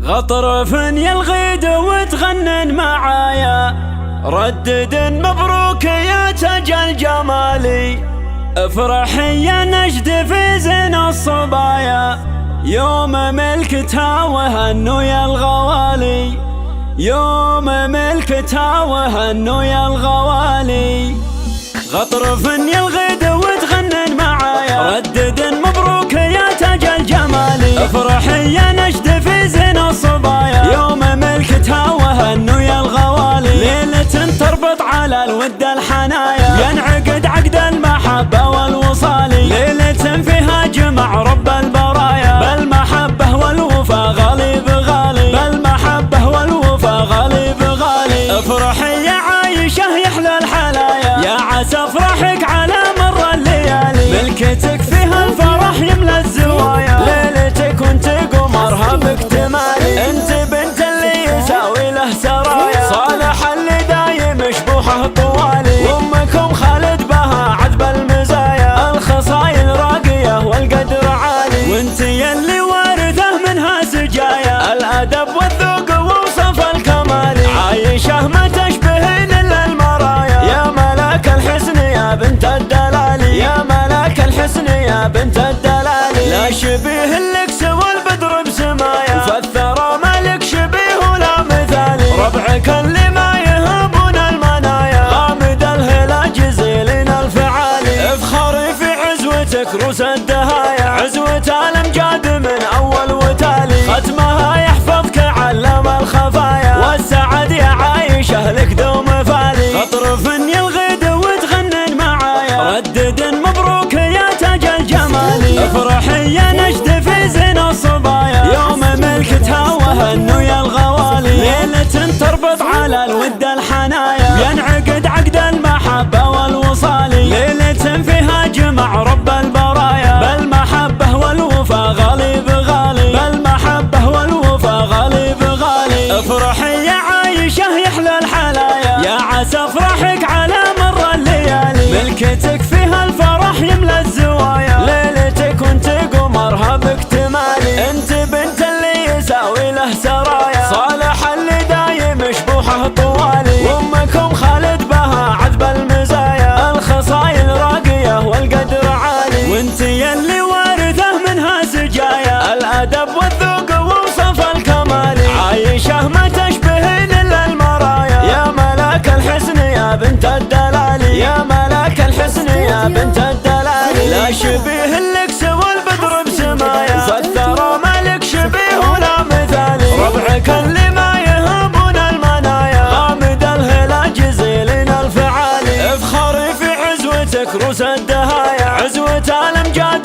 غطرف يلغيد وتغنن معايا، ردد مبروك يا تاج الجمالي. افرح يا نجد في زين الصبايا، يوم ملكتها وهنو يا الغوالي، يوم ملكتها وهنو يا الغوالي. غطرف يلغيد وتغنن معايا، ردد مبروك يا تاج الجمالي. افرح يا نجد في زين الصبايا، يوم ملكتها وهنو يا الغوالي. ليلة تربط على الود الحنايا، ينعقد عقد المحبة والوصال. ليلة فيها جمع رب البرايا، بالمحبة والوفا غالي بغالي، بالمحبة والوفا غالي بغالي. افرح يا عايشة يحلى الحلايا، يا عسى افرحك على مر الليالي. ملكتك فيها الفرح يملى الزوايا، ليلتك وانت قمرها باكتمالي. انت بنت اللي يساوي له سرايا، صالح اللي دايم شبوحه طوالي. وامكم خالد بها عذب المزايا، الخصايل راقية والقدر عالي. وانت يلي وارثه منها سجايا، الادب والذوق ووصف الكمالي. عايشة ما تشبهين الا المرايا، يا ملاك الحسن يا بنت الدلالي، يا ملاك الحسن يا بنت الدلالي. لا شبيه لك سوى البدر بسمايا، فالثرى مالك شبيه ولا مثالي. ربعك اللي ما يهبون المنايا، غامد الهلا جزيلين الفعالي. افخري في عزوتك روس الدهايا، عزوة الامجاد من اول وتالي. ختمها يحفظك علم الخفايا، والسعد يا عايشة لك دوم فالي. غطرف يلغيد وتغنن معايا، ردد مبروك يا تاج الجمالي. افرح يا نجد في زين الصبايا، يوم ملكتها وهنو يا الغوالي. ليلة تربط على الود الحنايا، ينعقد عقد المحبة والوصال. ليلة فيها جمع رب البرايا، بالمحبة والوفا غالي بغالي، بالمحبة والوفا غالي بغالي. افرح يا عايشة يحلى الحلايا، يا عسى افرحك على مر الليالي. ملكتك فيها الفرح يملى الزوايا، ليلتك وانت قمرها باكتمالي. انت بنت اللي يساوي له سرايا، صالح اللي دايم شبوحه طوالي. وامكم خالد بها عذب المزايا، الخصايل راقية والقدر عالي. وانت يلي وارثه منها سجايا، الادب والذوق ووصف الكمالي. عايشة ما تشبهين الا المرايا، يا ملاك الحسن يا بنت الدلالي، يا ملاك الحسن يا بنت الدلالي. لا شبيه لك سوى البدر بسمايا، فالثرى مالك شبيه ولا مثالي. ربعك اللي ما يهبون المنايا، غامد الهلا جزيلين الفعالي. افخري في عزوتك روس الدهايا، عزوة الامجاد